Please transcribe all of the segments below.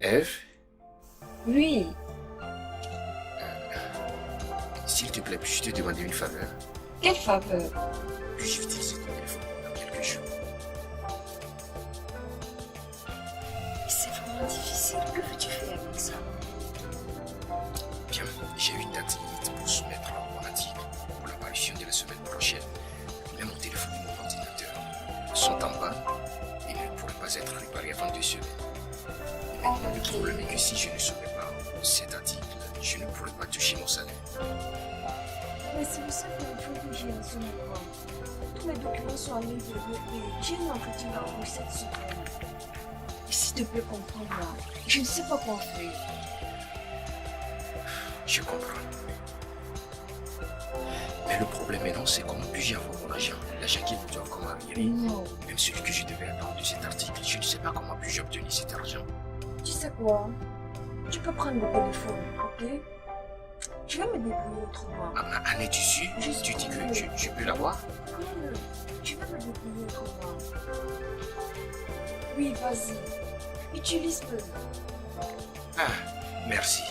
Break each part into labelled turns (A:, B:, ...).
A: Eve,
B: Oui.
A: s'il te plaît, puis-je te demander une faveur?
B: Quelle faveur?
A: Puis-je utiliser ton téléphone pendant quelques jours?
B: C'est vraiment difficile. Que veux-tu faire avec ça?
A: Bien, j'ai une date limite pour soumettre mon article pour la parution de la semaine prochaine. Mais mon téléphone et mon ordinateur sont en panne et ne pourraient pas être réparés avant 2 semaines. Et maintenant, le problème est que si je ne soumets pas cet article, je ne pourrai pas toucher mon salaire.
B: Mais c'est le seul téléphone que j'ai en ce moment. Tous mes documents sont en ligne et j'ai un entretien d'embauche cette semaine. S'il te plaît, comprends-moi. Je ne sais pas quoi faire.
A: Je comprends. Mais le problème maintenant, c'est comment puis-je avoir mon argent? L'argent qui me doit comment arriver?
B: Non.
A: Même celui que je devais attendre de cet article, je ne sais pas comment puis-je obtenir cet argent.
B: Tu sais quoi? Tu peux prendre le téléphone, ok? Je vais me débrouiller autrement.
A: En es-tu sûr?
B: Je
A: Tu dis que
B: suis
A: tu peux l'avoir?
B: Prends-le. Je vais me débrouiller autrement. Oui, vas-y. Utilise-le.
A: Ah, merci.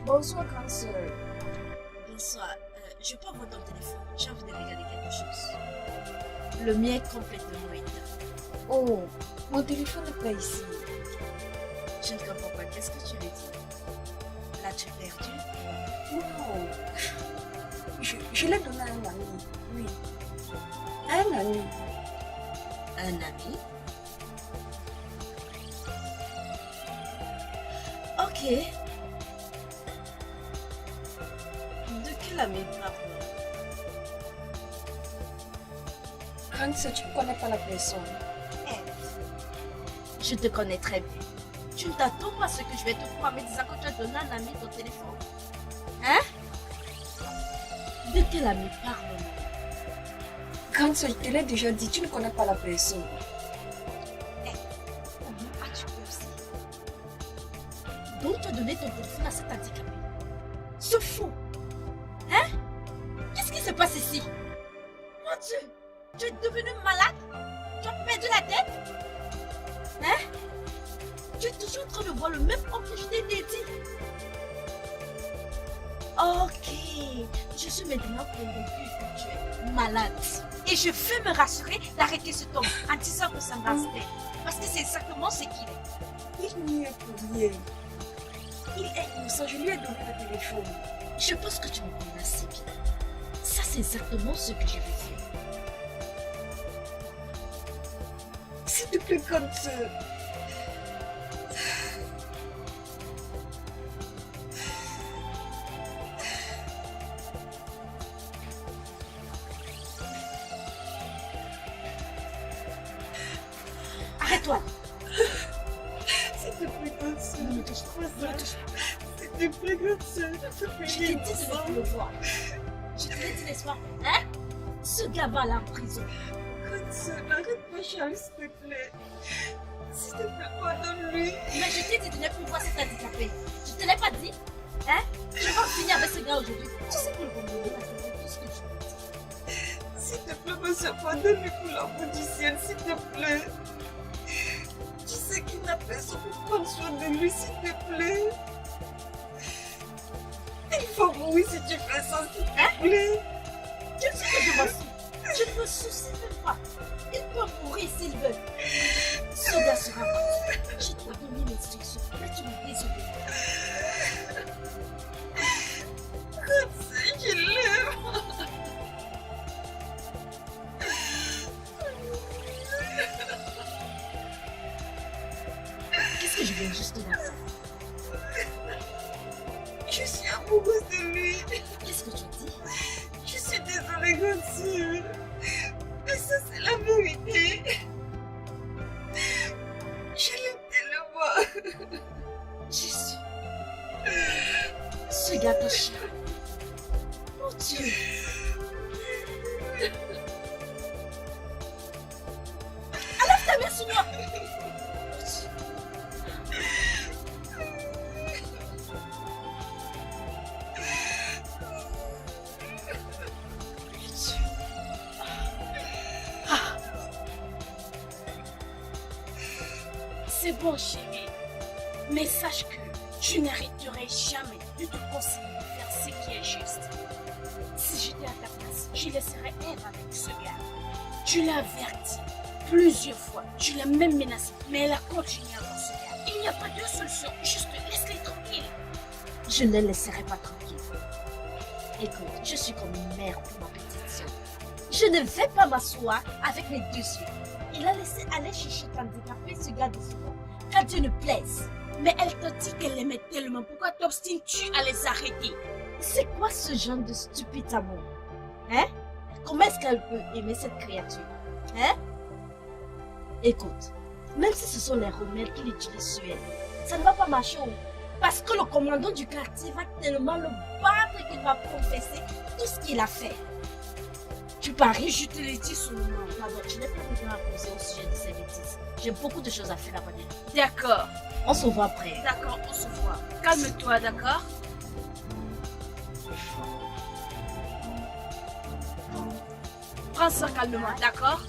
B: Bonsoir, grande sœur.
C: Bonsoir, je peux avoir ton téléphone. J'ai envie de regarder quelque chose. Le mien est complètement éteint.
B: Oh, mon téléphone n'est pas ici.
C: Je ne comprends pas. Qu'est-ce que tu veux dire? L'as-tu perdu?
B: Non. Je l'ai donné à un ami. Oui. À un ami.
C: Un ami? Ok. De quel ami parle?
B: Grande sœur, tu ne connais pas la personne.
C: Je te connais très bien. Tu ne t'attends pas à ce que je vais te croire en me disant que tu as donné à un ami ton téléphone. Hein? De quel ami parle-moi?
B: Grande sœur, je te l'ai déjà dit, tu ne connais pas la personne.
C: Comment as-tu osé? Donc tu as donné ton téléphone à cet handicapé. Ce fou! Hein? Qu'est-ce qui se passe ici? Mon Dieu! Tu es devenu malade? Tu as perdu la tête? Hein? Tu es toujours en train de voir le même homme que je t'ai dit. Ok, je suis maintenant convaincue que tu es malade. Et je veux me rassurer d'arrêter cet homme en disant que ça me rassurer. Parce que c'est exactement ce qu'il est.
B: Il n'y est pour rien. Il est innocent, je lui ai donné le téléphone.
C: Je pense que tu me connais assez bien. Ça, c'est exactement ce que je vais faire.
B: S'il te plaît, grande sœur.
C: Arrête-toi!
B: S'il te plaît, grande sœur.
C: Ne me touche pas. Ne me touche pas.
B: S'il te plaît, grande sœur. S'il te plaît,
C: Je t'ai dit de ne plus le voir. Je te l'ai dit, n'est-ce pas? Hein? Ce gars va aller en prison.
B: grande sœur, n'arrête pas, Charles, s'il te plaît. S'il te plaît, pardonne-lui.
C: Mais je t'ai dit de ne plus voir cet handicapé. Je te l'ai pas dit? Hein? Je vais en finir avec ce gars aujourd'hui. Tu sais qu'il va me donner tout ce que tu veux dire.
B: S'il te plaît, monsieur, pardonne-lui pour l'amour du ciel, s'il te plaît. Tu sais qu'il n'a personne pour prendre soin de lui, s'il te plaît. Il faut mourir si tu fais ça, s'il te plaît.
C: Tu sais que je m'en fous. Je ne me soucie même pas. Il peut mourir s'il veut. Ce gars sera mort. Je t'ai donné l'instruction. Mais tu m'as désolé.
B: Je l'aime.
C: Qu'est-ce que je
B: mes grandes sœurs. Mais ça, c'est la vérité. Je l'aime tellement.
C: Jésus. Ce gâteau chien. Mon Dieu. Enlève ta main sur moi. C'est bon, chérie. Mais sache que je n'arrêterai jamais de te conseiller de faire ce qui est juste. Si j'étais à ta place, je laisserais Ève avec ce gars. Je l'ai averti plusieurs fois. Je l'ai même menacé. Mais elle a continué avec ce gars. Il n'y a pas de solution. Juste laisse-les tranquilles. Je ne les laisserai pas tranquilles. Écoute, je suis comme une mère pour ma petite soeur. Je ne vais pas m'asseoir avec mes deux yeux. Il a laissé aller chercher handicapé ce gars de souvent. Qu'à Dieu ne plaise. Mais elle te dit qu'elle l'aimait tellement. Pourquoi t'obstines-tu à les arrêter? C'est quoi ce genre de stupide amour? Hein? Comment est-ce qu'elle peut aimer cette créature? Hein? Écoute, même si ce sont les remèdes qu'il utilise sur elle, ça ne va pas marcher. Parce que le commandant du quartier va tellement le battre qu'il va confesser tout ce qu'il a fait. Tu paries, je te l'ai dit sur le moment. Pardon, je n'ai pas besoin à poser au sujet de ces bêtises. J'ai beaucoup de choses à faire là-bas.
D: D'accord,
C: On se voit après.
D: d'accord, on se voit. Calme-toi, d'accord? Prends ça calmement, d'accord?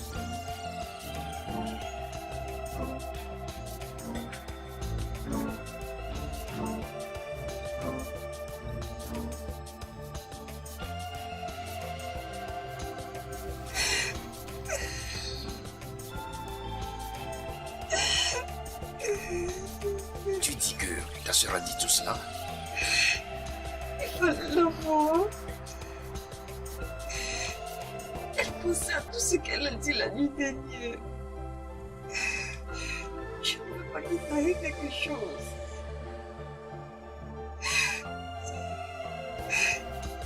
A: Tu dis que ta sœur a dit tout cela?
B: Il fallait le voir. Elle pensait à tout ce qu'elle a dit la nuit dernière. Je ne veux pas qu'il t'arrive quelque chose.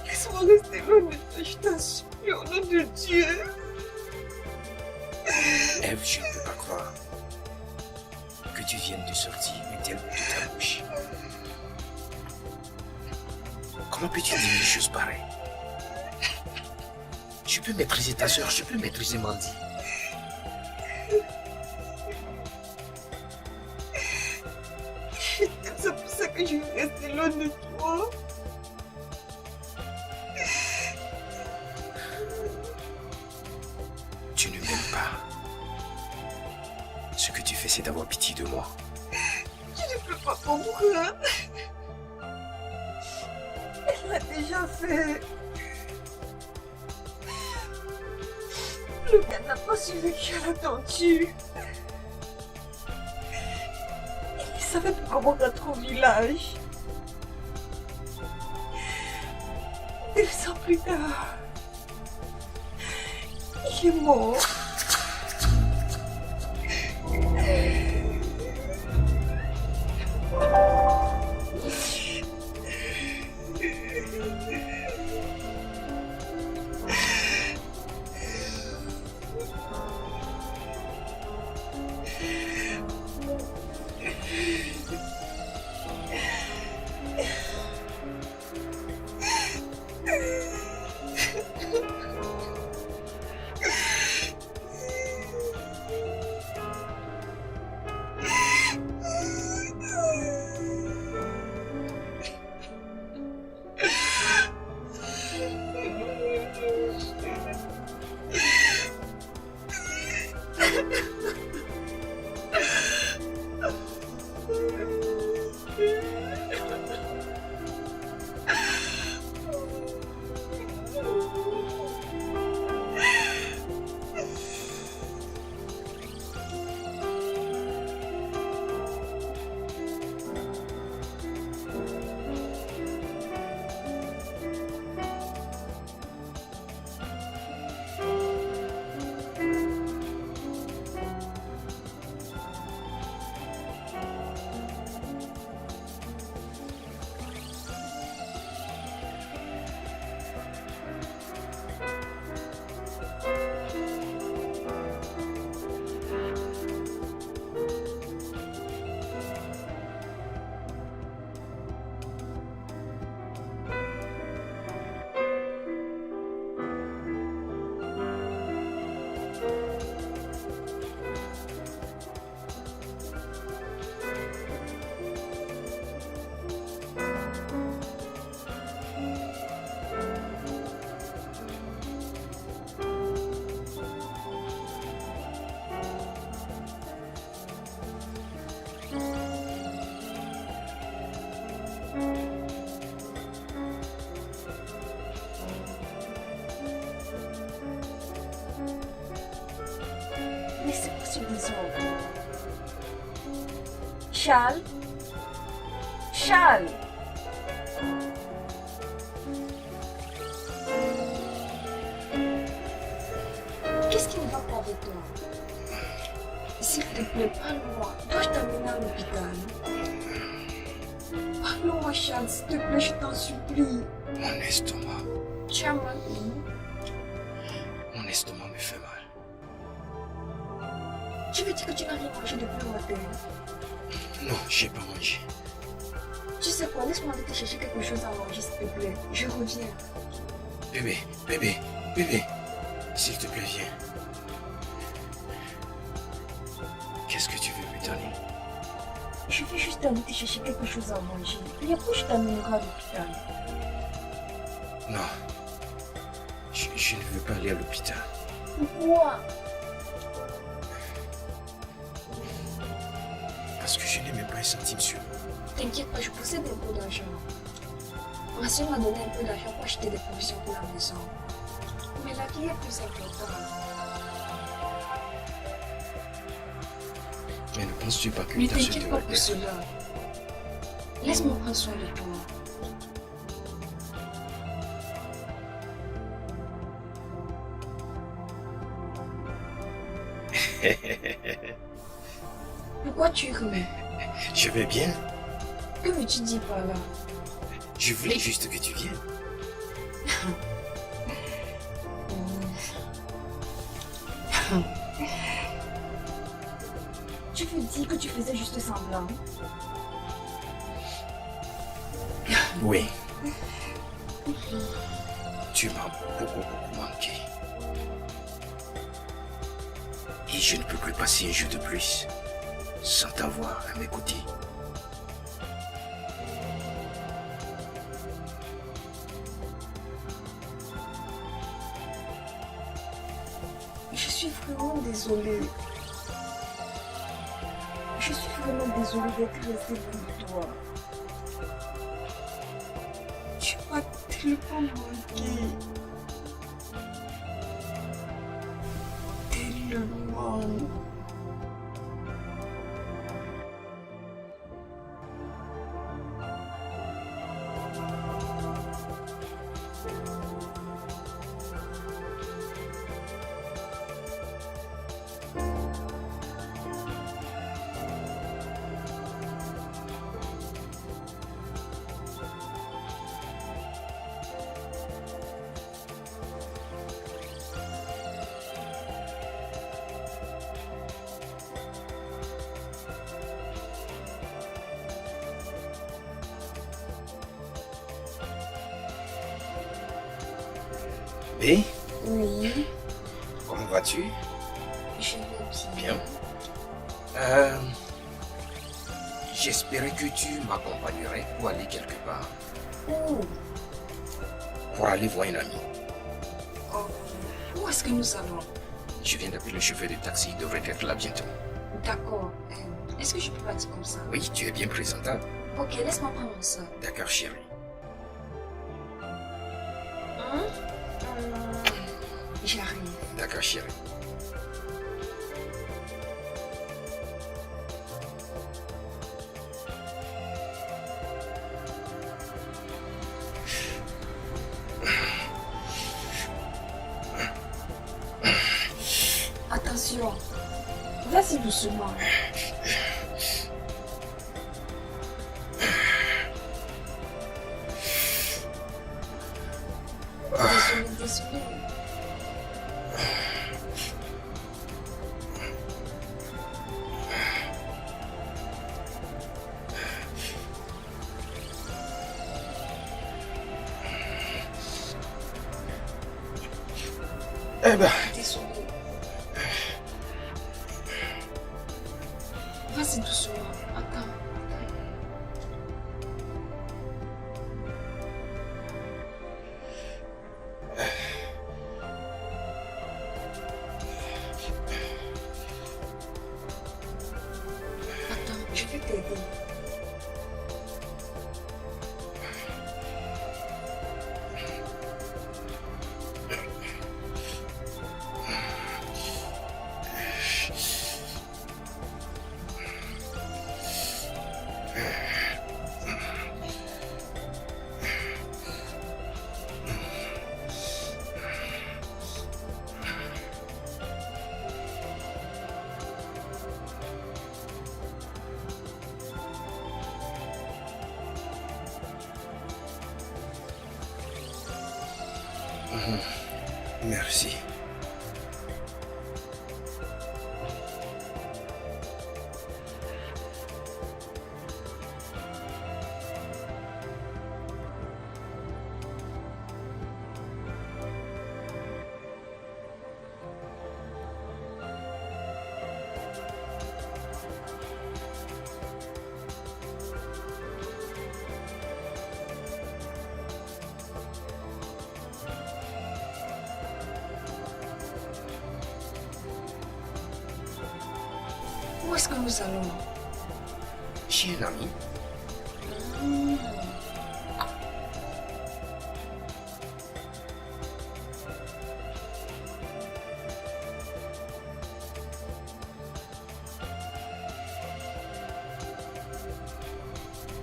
B: Laisse-moi rester loin de toi, je t'en supplie, au nom de Dieu.
A: Ève, je ne peux pas croire que tu viennes de sortir une telle mot de ta bouche. Comment peux-tu dire des choses pareilles? Je peux maîtriser ta soeur, je peux maîtriser Mandy.
B: C'est pour ça que je veux rester loin de toi.
A: Tu ne m'aimes pas. Ce que tu fais, c'est d'avoir pitié de moi.
B: Je ne peux pas comprendre. Elle l'a déjà fait. Le gars n'a pas survécu à la torture. Il ne savait pas comment rentrer au village. 2 ans plus tard, il est mort. suis désolée. Charles? Charles? Qu'est-ce qui ne va pas avec toi? S'il te plaît, parle-moi. Dois-je t'amener à l'hôpital? Parle-moi, Charles, s'il te plaît, je t'en supplie.
A: Mon estomac.
B: Tu as mal?
A: Mon estomac me fait mal.
B: Tu veux dire que tu n'as rien mangé depuis le matin?
A: Non, j'ai pas mangé.
B: Tu sais quoi, laisse-moi aller te chercher quelque chose à manger, s'il te plaît. Je reviens.
A: Bébé, s'il te plaît, viens. Qu'est-ce que tu veux me donner?
B: Je vais juste aller te chercher quelque chose à manger. Et après, je t'amènerai à l'hôpital.
A: Non, je ne veux pas aller à l'hôpital.
B: Pourquoi?
A: Parce que je n'ai même pas un centime sur moi.
B: T'inquiète pas, je possède un peu d'argent. Ma soeur m'a donné un peu d'argent pour acheter des provisions pour la maison. Mais la vie est plus importante.
A: Mais ne penses-tu pas que
B: Ne
A: ta soeur
B: t'inquiète pas
A: devrait
B: pour
A: être...
B: cela. Laisse-moi prendre soin de toi. Pourquoi tu ris?
A: Je vais bien.
B: Que veux-tu dire par là?
A: Je voulais juste que tu viennes.
B: Tu veux dire que tu faisais juste semblant?
A: Oui. Tu m'as beaucoup manqué. Et je ne peux plus passer un jour de plus sans t'avoir à mes côtés.
B: Je suis vraiment désolée. Je suis vraiment désolée d'être restée loin de toi. Tu m'as tellement manqué. Tellement.
A: Et
B: Oui,
A: comment vas-tu?
B: je vais
A: Bien. J'espérais que tu m'accompagnerais pour aller quelque part.
B: Où?
A: Pour aller voir un ami.
B: Où est-ce que nous allons?
A: Je viens d'appeler le chauffeur de taxi, il devrait être là bientôt.
B: D'accord. Est-ce que je peux partir comme ça?
A: Oui, tu es bien présentable.
B: Ok, laisse-moi prendre ça.
A: D'accord, chérie.
B: Hein? J'arrive.
A: D'accord, chérie.
B: Attention. Vas-y doucement. Désolée.
A: Eh ben,
B: Désolée. Vas-y doucement. Attends. Attends, je vais t'aider.
A: Merci.
B: Où est-ce que nous allons?
A: Chez un ami.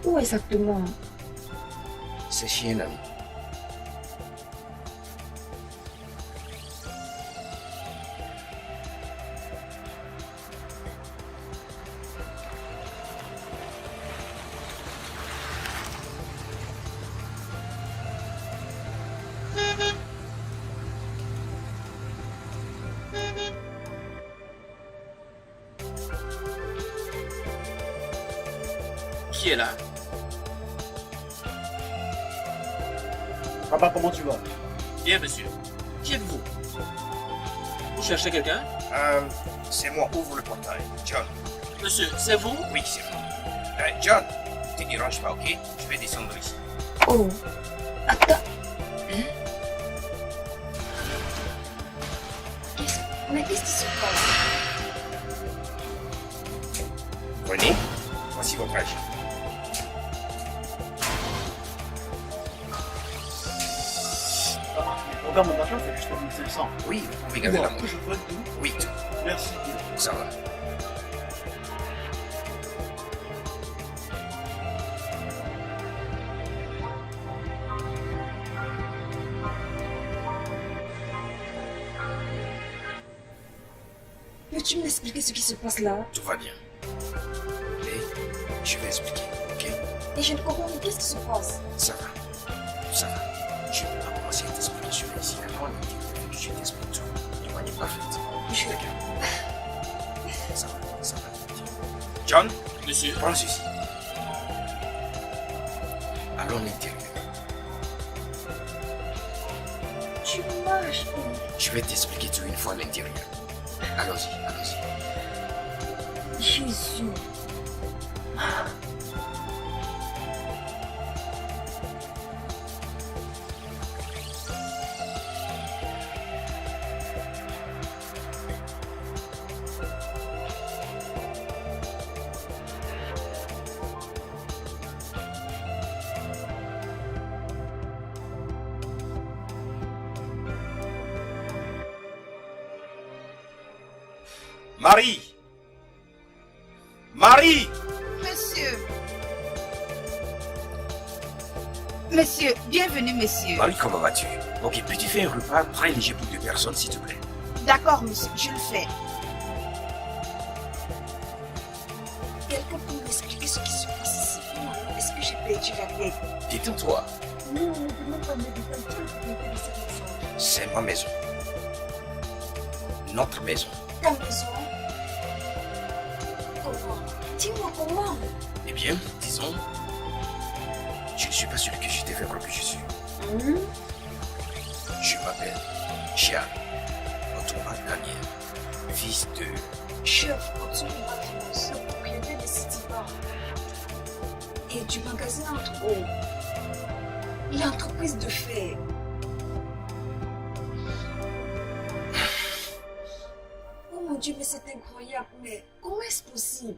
B: Où exactement?
A: C'est chez un ami.
E: Qui est là?
F: Papa, comment tu vas?
E: Bien, monsieur. Qui êtes-vous? Vous cherchez quelqu'un?
A: C'est moi, ouvre le portail. John.
E: Monsieur, c'est vous?
A: Oui, c'est moi. John, ne te dérange pas, ok? Je vais descendre ici.
B: Oh, attends. Mais qu'est-ce qui se passe?
A: Prenez, voici votre agent.
F: Regarde mon argent, c'est juste 1500.
A: Oui, vous pouvez garder la montre.
F: Je dois tout.
A: Oui, tout.
F: Merci.
A: Ça va.
B: Peux-tu m'expliquer ce qui se passe là?
A: Tout va bien. Mais je vais expliquer, ok?
B: Et je ne comprends pas, qu'est-ce qui se passe?
A: Ça va. Ça va. Je ne vais pas commencer à t'expliquer sur ici. D'accord? Je t'explique tout de manière parfaite.
B: Je...
A: Ça va, ça va. John,
E: Monsieur,
A: prends ceci. Allons à l'intérieur.
B: Tu marches.
A: Je vais t'expliquer tout une fois à l'intérieur. Allons-y, allons-y.
B: Jésus.
A: Marie! Marie!
C: Monsieur. Monsieur, bienvenue, monsieur.
A: Marie, comment vas-tu? Ok, peux-tu faire un repas très léger pour 2 personnes, s'il te plaît?
C: D'accord, monsieur, je le fais.
B: Quelqu'un peut m'expliquer ce qui se passe ici? Ou est-ce que j'ai perdu la tête?
A: Détends-toi.
B: Non, ne demande pas mes détails. Quelle propriété de cette maison?
A: C'est ma maison. Notre maison.
B: Ta maison? Comment? Dis-moi comment?
A: Eh bien, disons, je ne suis pas celui que je t'ai fait croire que je suis. Je m'appelle Charles Otouma Daniel, fils de...
B: Chef Otsuma Batimus, le propriétaire de Citibank et du magasin Entre Eaux, l'entreprise de fer. Oh mon Dieu, mais c'est incroyable, mais comment est-ce possible?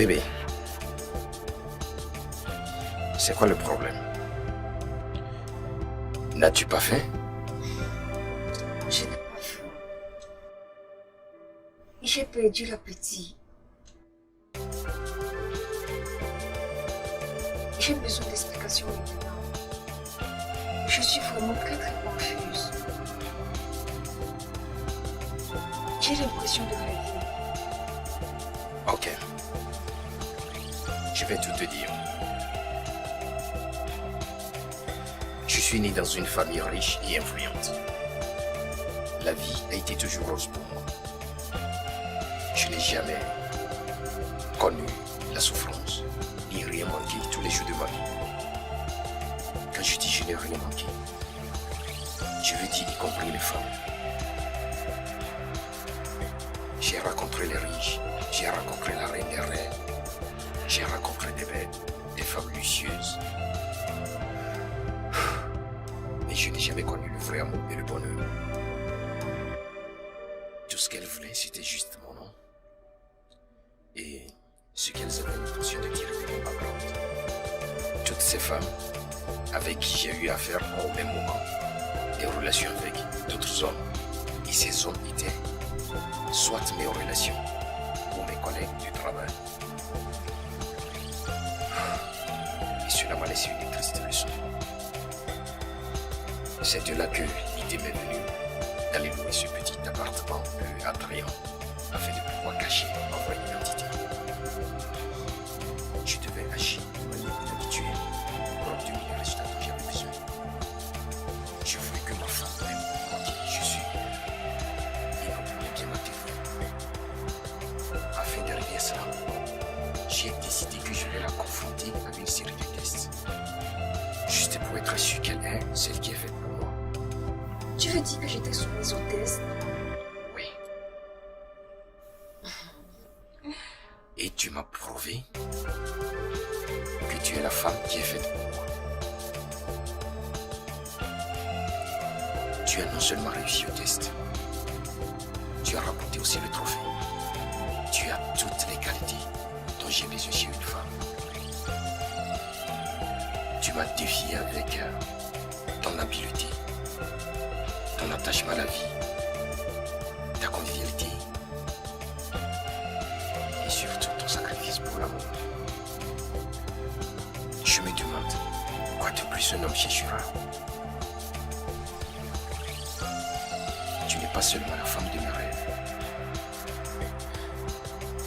A: Bébé, c'est quoi le problème? N'as-tu pas faim?
B: Je n'ai pas faim. J'ai perdu l'appétit. J'ai besoin d'explications maintenant. Je suis vraiment très confuse. J'ai l'impression de rêver.
A: Ok. Je vais tout te dire. Je suis né dans une famille riche et influente. La vie a été toujours rose pour moi. Je n'ai jamais connu la souffrance, ni rien manqué tous les jours de ma vie. Quand je dis je n'ai rien manqué, je veux dire y compris les femmes. J'ai rencontré les riches, j'ai rencontré la reine des reines, j'ai rencontré des bêtes, des femmes luxueuses. Mais je n'ai jamais connu le vrai amour et le bonheur. Tout ce qu'elles voulaient, c'était juste mon nom. Et ce qu'elles avaient l'intention de tirer de mon background. Toutes ces femmes avec qui j'ai eu affaire ont au même moment des relations avec d'autres hommes. Et ces hommes étaient soit mes relations ou mes collègues du travail. Et cela m'a laissé une triste leçon. C'est de là que l'idée m'est venue d'aller louer ce petit appartement peu attrayant afin de pouvoir cacher ma vraie identité. Je devais agir de manière inhabituelle pour obtenir le résultat dont j'avais besoin. Je voulais que ma femme aime moi qui je suis et non plus bien m'intégrer. Afin d'arriver à cela, j'ai décidé que je vais la confronter à une série de tests. Juste pour être sûr qu'elle est celle qui est faite pour moi.
B: Tu veux dire que j'étais soumise au test?
A: Oui. Et tu m'as prouvé que tu es la femme qui est faite pour moi. Tu as non seulement réussi au test, tu as remporté aussi le trophée. Tu as toutes les qualités dont j'ai besoin chez une femme. Tu m'as défié avec ton habileté, ton attachement à la vie, ta convivialité et surtout ton sacrifice pour l'amour. Je me demande, quoi de plus un homme chez Shura? Tu n'es pas seulement la femme de mes rêves.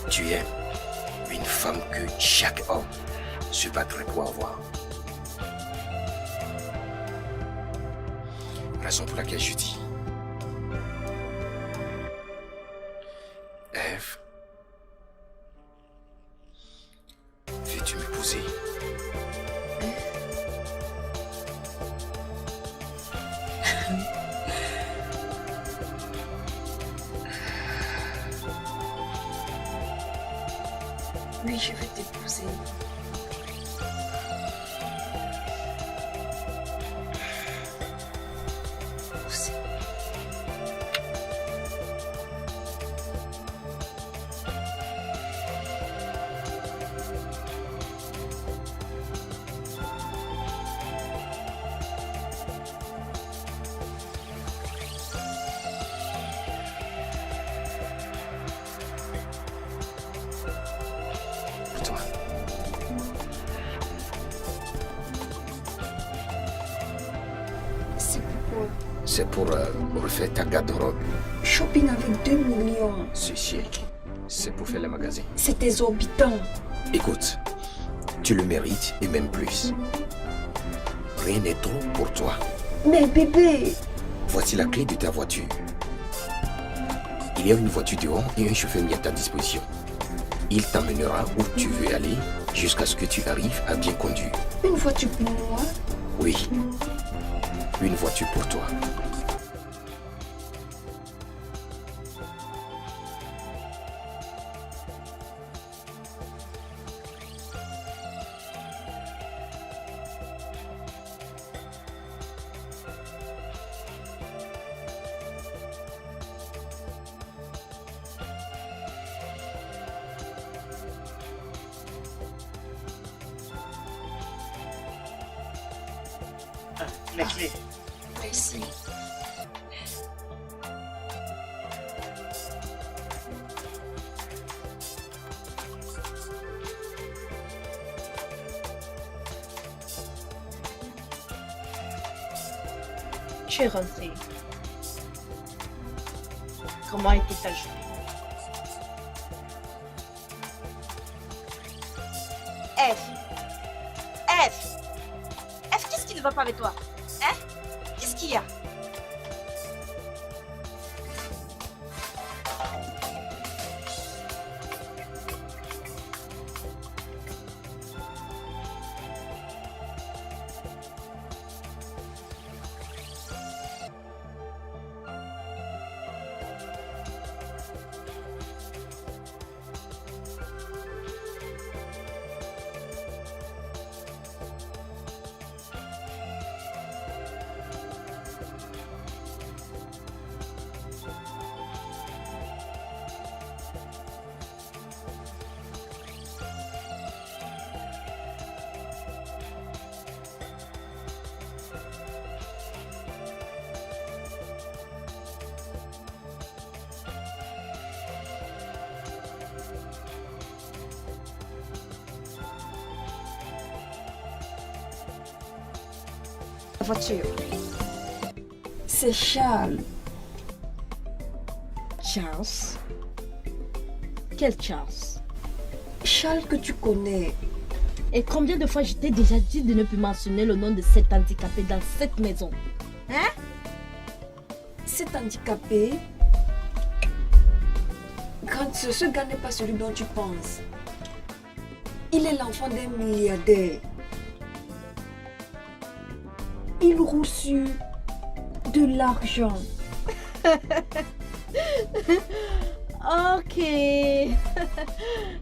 A: Tu es une femme que chaque homme se battrait pour avoir. Raison pour laquelle je dis, Ève, veux-tu m'épouser?
B: Oui, je vais t'épouser.
A: Pour toi.
B: C'est pourquoi
A: C'est pour refaire ta garde-robe.
B: shopping avec 2 millions.
A: C'est chic. C'est pour faire les magasins.
B: C'est exorbitant.
A: Écoute, tu le mérites et même plus. Rien n'est trop pour toi.
B: Mais bébé,
A: Voici la clé de ta voiture. Il y a une voiture dehors et un chauffeur mis à ta disposition. Il t'emmènera où tu veux aller jusqu'à ce que tu arrives à bien conduire.
B: une voiture pour moi?
A: Oui, une voiture pour toi.
F: Les clés.
B: Merci.
C: Tu es rentrée. Comment était ta journée?
B: F, qu'est-ce qui ne va pas avec toi? Hein? Qu'est-ce qu'il y a? Voiture. C'est Charles.
C: Charles? Quel Charles?
B: Charles que tu connais.
C: Et combien de fois je t'ai déjà dit de ne plus mentionner le nom de cet handicapé dans cette maison? Hein?
B: Cet handicapé. Grande sœur, ce gars n'est pas celui dont tu penses. Il est l'enfant d'un milliardaire. Il roule sur de l'argent.
C: Ok.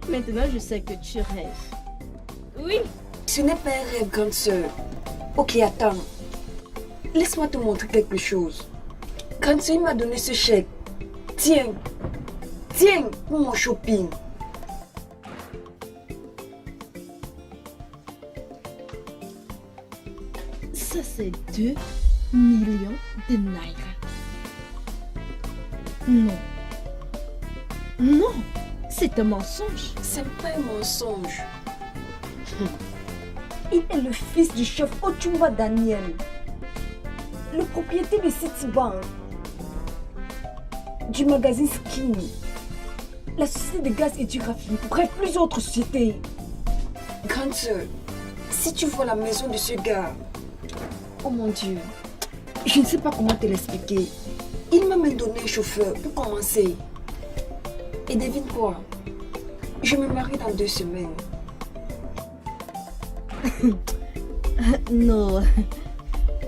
C: Maintenant, je sais que tu rêves. Oui.
B: Ce n'est pas un rêve, grande sœur. Ok, attends. Laisse-moi te montrer quelque chose. Grande sœur, il m'a donné ce chèque. Tiens. Tiens, pour mon shopping.
C: Ça, c'est 2 millions de naira. Non. Non, c'est un mensonge.
B: C'est pas un mensonge. Il est le fils du chef Otumba Daniel, le propriétaire de Citibank, du magazine Skin, la société de gaz et du graphite, bref, plusieurs autres sociétés. Grande sœur, si tu vois la maison de ce gars, oh mon Dieu, je ne sais pas comment te l'expliquer. Il m'a même donné un chauffeur pour commencer. Et devine quoi? Je me marie dans 2 semaines.
C: Non.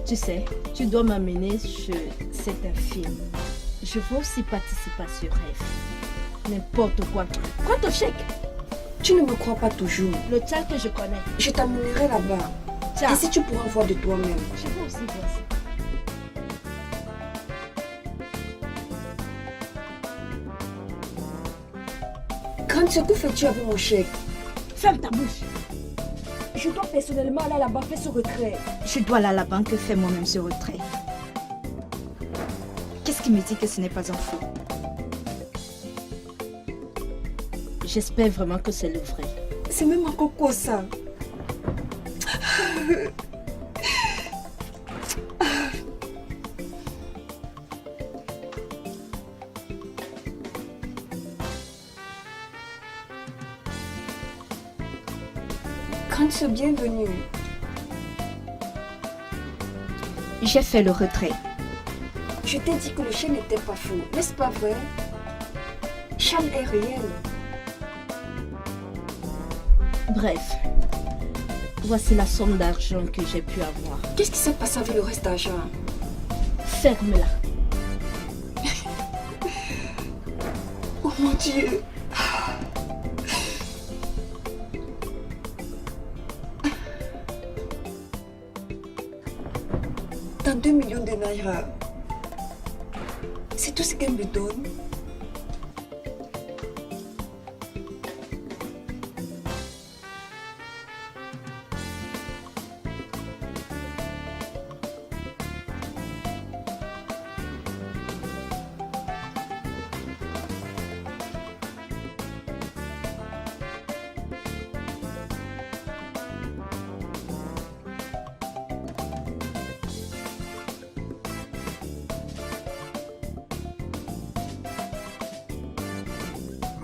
C: Tu sais, tu dois m'amener sur cet film. Je veux aussi participer à ce rêve. N'importe quoi. Prends ton chèque.
B: Tu ne me crois pas toujours.
C: Le Tchad que je connais.
B: Je t'amènerai là-bas.
C: Tiens.
B: Et si tu pourras voir de toi-même.
C: Je veux aussi voir ça.
B: Grande sœur, que fais-tu avec mon chèque?
C: Ferme ta bouche.
B: Je dois personnellement aller là-bas faire ce retrait.
G: Je dois aller à la banque faire moi-même ce retrait. Qu'est-ce qui me dit que ce n'est pas un faux?
C: J'espère vraiment que c'est le vrai.
B: C'est même encore quoi ça? Grande sœur, bienvenue.
G: J'ai fait le retrait.
B: Je t'ai dit que le chien n'était pas faux, n'est-ce pas vrai? Charles est réel.
C: Bref, voici la somme d'argent que j'ai pu avoir.
B: Qu'est-ce qui s'est passé avec le reste d'argent?
C: Ferme-la.
B: Oh mon Dieu! Dans 2 millions de naira. C'est tout ce qu'elle me donne.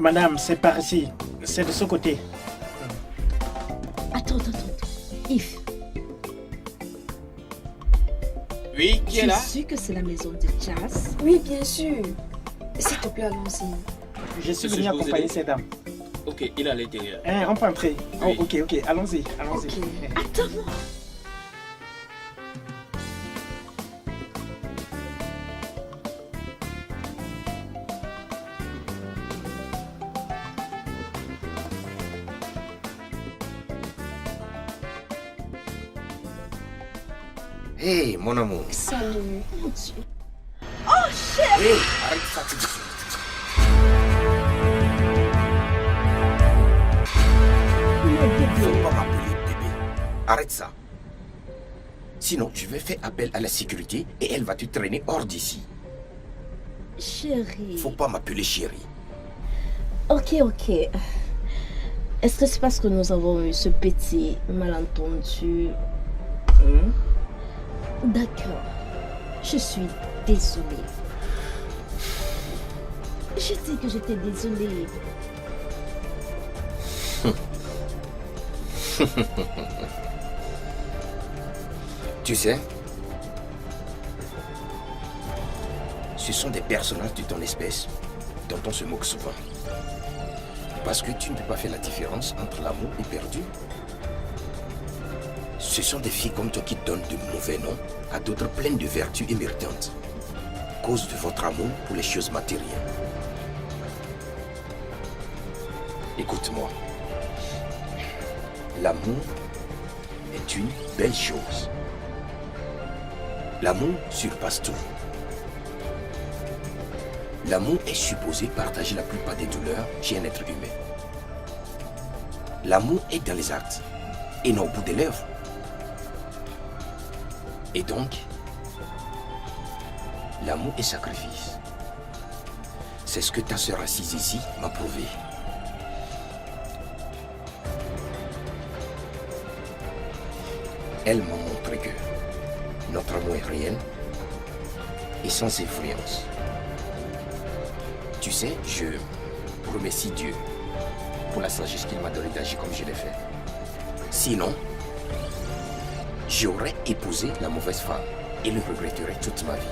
F: Madame, c'est par ici. C'est de ce côté.
C: Attends. Yves,
E: Oui, qui
C: tu
E: est
C: es
E: là?
C: sûr que c'est la maison de Jazz?
B: Oui, bien sûr. S'il te plaît, allons-y.
F: Je suis
E: Monsieur,
F: venu
E: je vous
F: accompagner
E: aide.
F: ces dames.
E: Ok, il est à l'intérieur.
F: Hein, on peut entrer.
E: Oui.
F: Oh, ok, allons-y.
B: Ok.
C: Attends-moi.
A: Hé, mon amour.
B: Salut.
C: Mon Dieu.
A: Hé, arrête ça tout de suite. Faut pas m'appeler bébé. Arrête ça. Sinon, je vais faire appel à la sécurité et elle va te traîner hors d'ici.
C: Chérie.
A: Faut pas m'appeler chérie.
C: Ok. Est-ce que c'est parce que nous avons eu ce petit malentendu? D'accord. Je suis désolée. Je dis que j'étais désolée.
A: Tu sais, ce sont des personnages de ton espèce dont on se moque souvent. Parce que tu ne peux pas faire la différence entre l'amour et perdu. Ce sont des filles comme toi qui donnent de mauvais noms à d'autres pleines de vertus et méritantes. Cause de votre amour pour les choses matérielles. Écoute-moi. L'amour est une belle chose. L'amour surpasse tout. L'amour est supposé partager la plupart des douleurs chez un être humain. L'amour est dans les actes et non au bout des lèvres. Et donc, l'amour est sacrifice. C'est ce que ta sœur assise ici m'a prouvé. Elle m'a montré que notre amour est réel et sans influence. Tu sais, je remercie Dieu pour la sagesse qu'il m'a donnée d'agir comme je l'ai fait. Sinon, j'aurais épousé la mauvaise femme et le regretterais toute ma vie.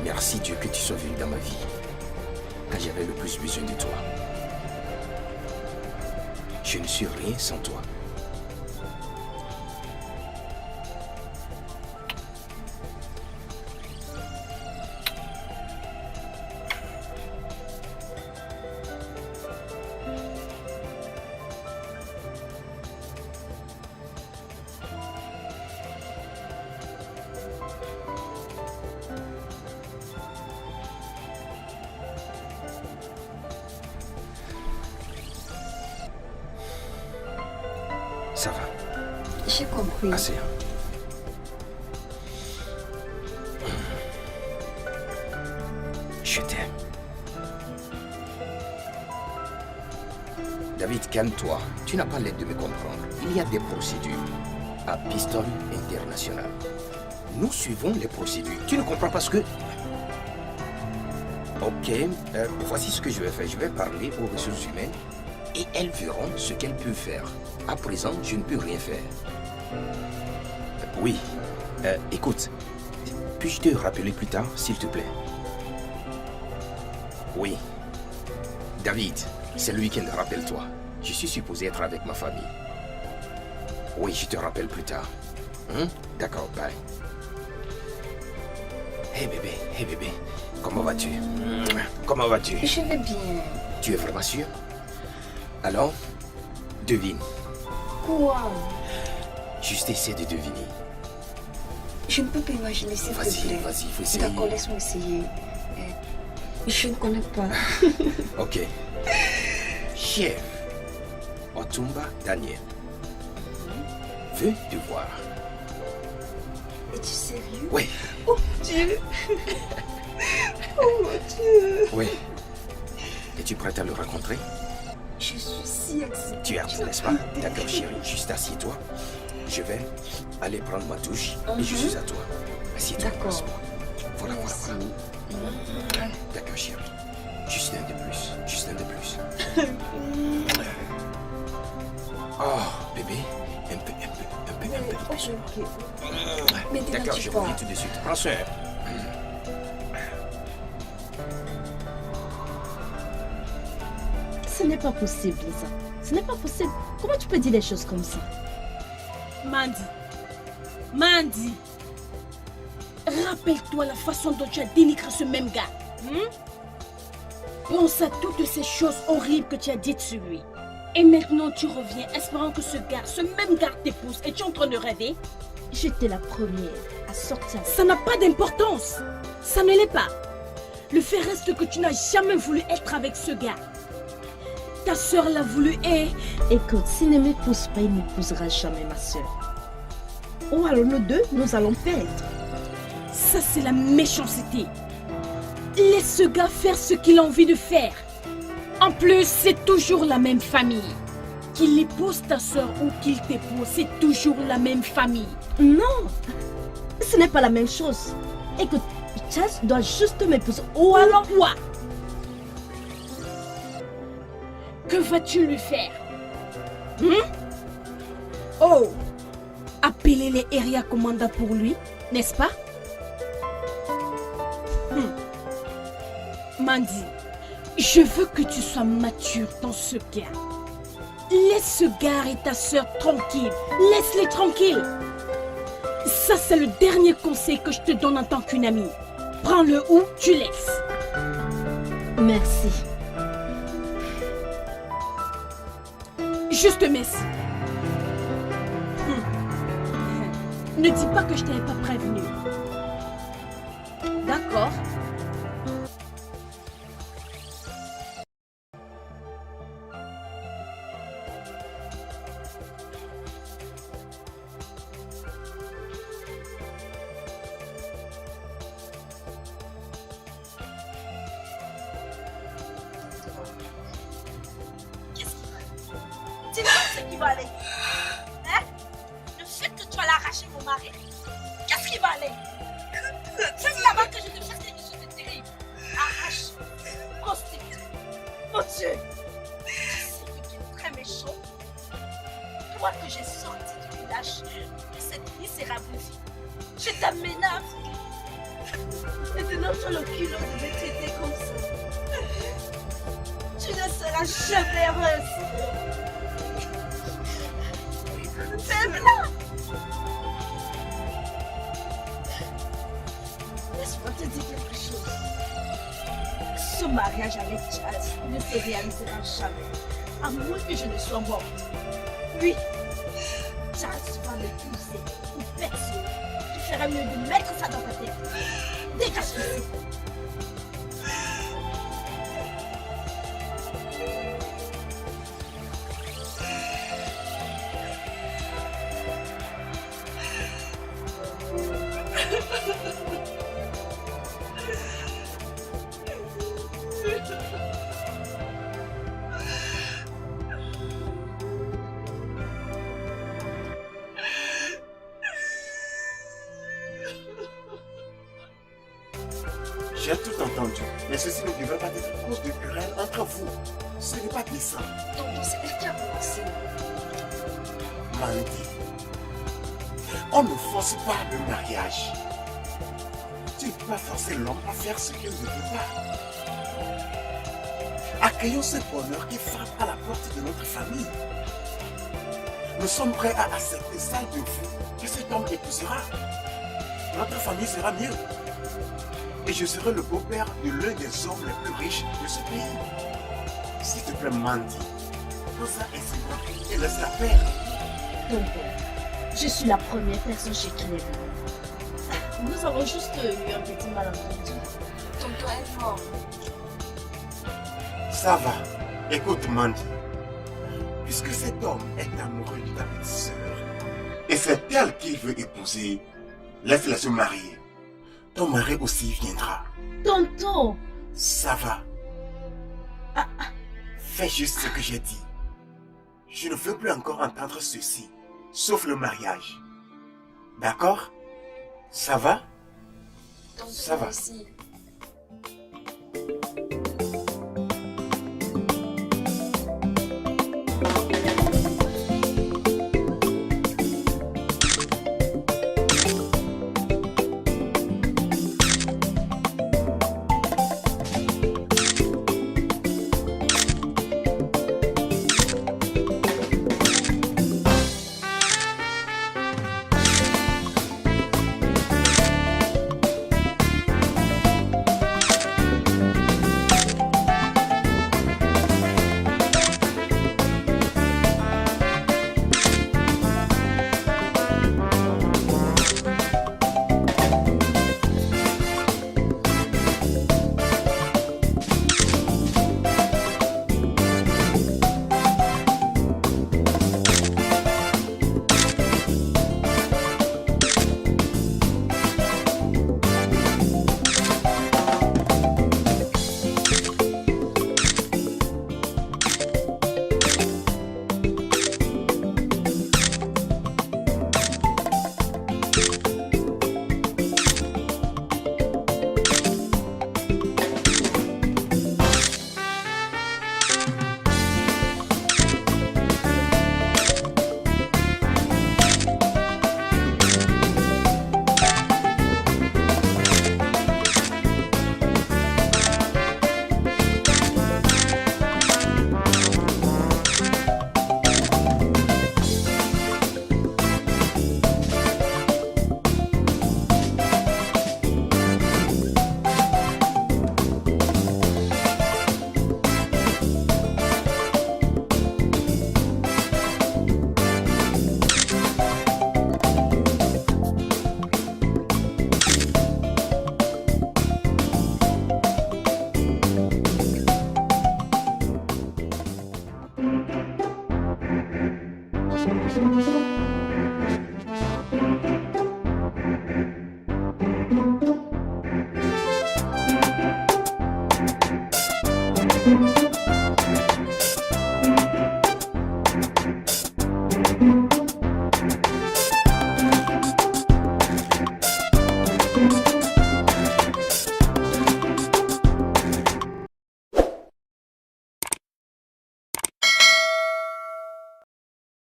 A: Merci Dieu que tu sois venu dans ma vie quand j'avais le plus besoin de toi. Je ne suis rien sans toi. Ça va,
B: J'ai compris.
A: assez. Je t'aime. David, calme-toi. Tu n'as pas l'air de me comprendre. Il y a des procédures à Pistol International. Nous suivons les procédures. Tu ne comprends pas ce que... Ok, voici ce que je vais faire. Je vais parler aux ressources humaines et elles verront ce qu'elles peuvent faire. À présent, je ne peux rien faire. Oui, écoute, puis-je te rappeler plus tard, s'il te plaît? Oui. David, c'est le week-end, rappelle-toi. Je suis supposé être avec ma famille. Oui, je te rappelle plus tard. D'accord, bye. Hey bébé, comment vas-tu? Comment vas-tu?
B: Je vais bien.
A: Tu es vraiment sûr? Alors, devine.
B: Quoi?
A: Juste essaie de deviner.
B: Je ne peux pas imaginer, s'il te plaît.
A: Vas-y, il faut essayer.
B: D'accord, laisse-moi essayer. Je ne connais pas.
A: Ok. Chef Otumba Daniel veut te voir.
B: Es-tu sérieux?
A: Oui,
B: Oh mon Dieu! Oh mon Dieu!
A: oui. Es-tu prête à le rencontrer?
B: Je suis si excitée.
A: Tu es hâte, n'est-ce pas? D'accord, chérie. Juste assieds-toi. Je vais aller prendre ma douche et je suis à toi. Assieds-toi.
B: D'accord.
A: laisse-moi. Voilà.
B: Merci.
A: D'accord, chérie. Juste un de plus. Juste un de plus. Oh, bébé. Un peu.
B: Ok. Maintenant,
A: D'accord,
B: tu
A: je
B: pars.
A: reviens tout de suite. Prends soin.
C: Ce n'est pas possible, Lisa. Ce n'est pas possible. Comment tu peux dire des choses comme ça?
D: Mandy, rappelle-toi la façon dont tu as dénigré ce même gars. Pense à toutes ces choses horribles que tu as dites sur lui. Et maintenant tu reviens espérant que ce même gars t'épouse et tu es en train de rêver.
C: J'étais la première à sortir.
D: Ça n'a pas d'importance. Ça ne l'est pas. Le fait reste que tu n'as jamais voulu être avec ce gars. Ta soeur l'a voulu et...
C: Écoute, s'il ne m'épouse pas, il n'épousera jamais ma soeur. Ou alors nous deux, nous allons perdre.
D: Ça, c'est la méchanceté. Laisse ce gars faire ce qu'il a envie de faire. En plus, c'est toujours la même famille. Qu'il épouse ta soeur ou qu'il t'épouse, c'est toujours la même famille.
C: Non, ce n'est pas la même chose. Écoute, Charles doit juste m'épouser. Ou alors
D: Quoi? Que vas-tu lui faire? Oh, appeler les area commandants pour lui, n'est-ce pas? Mandy, je veux que tu sois mature dans ce cas. Laisse ce gars et ta soeur tranquille. Laisse-les tranquilles. Ça, c'est le dernier conseil que je te donne en tant qu'une amie. Prends-le ou tu laisses.
C: merci.
D: Juste merci. Ne dis pas que je t'avais pas prévenu. D'accord.
C: Dis-moi ce qui va aller. Hein? Le fait que tu allais arracher mon mari, qu'est-ce qui va aller? C'est là-bas que je te fasse quelque chose de terrible. Arrache, prostitue. Mon Dieu. Tu sais que tu es très méchant. Toi que j'ai sorti du village de cette misérable vie. Je t'aménace. Maintenant tu as le culot de me traiter comme ça. Tu ne seras jamais heureuse. Fais-le! Laisse-moi te dire quelque chose. Ce mariage avec Charles ne se réalisera jamais, à moins que je ne sois morte. Oui, Charles va m'épouser ou personne. Tu ferais mieux de mettre ça dans ta tête. Dégage-le.
H: J'ai tout entendu, mais ceci ne devrait pas être cause de querelle entre vous. Ce n'est pas décent.
B: Tonton, c'est elle qui a commencé.
H: Mandy, on ne force pas le mariage. Tu ne peux pas forcer l'homme à faire ce qu'il ne veut pas. Accueillons ce bonheur qui frappe à la porte de notre famille. Nous sommes prêts à accepter ça de vous que cet homme épousera. Notre famille sera mieux. Et je serai le beau-père de l'un des hommes les plus riches de ce pays. S'il te plaît, Mandy, pose ça et laisse-la faire.
C: Tonton, je suis la première personne chez qui elle est venue. Nous avons juste eu un petit malentendu.
B: Tonton est fort.
H: Ça va. Écoute, Mandy. Puisque cet homme est amoureux de ta petite sœur, et c'est elle qu'il veut épouser, laisse-la se marier. Ton mari aussi viendra.
C: Tonton!
H: Ça va. Fais juste ce que j'ai dit. Je ne veux plus encore entendre ceci, sauf le mariage. D'accord? Ça va?
B: Tonton
H: Ça va.
B: aussi.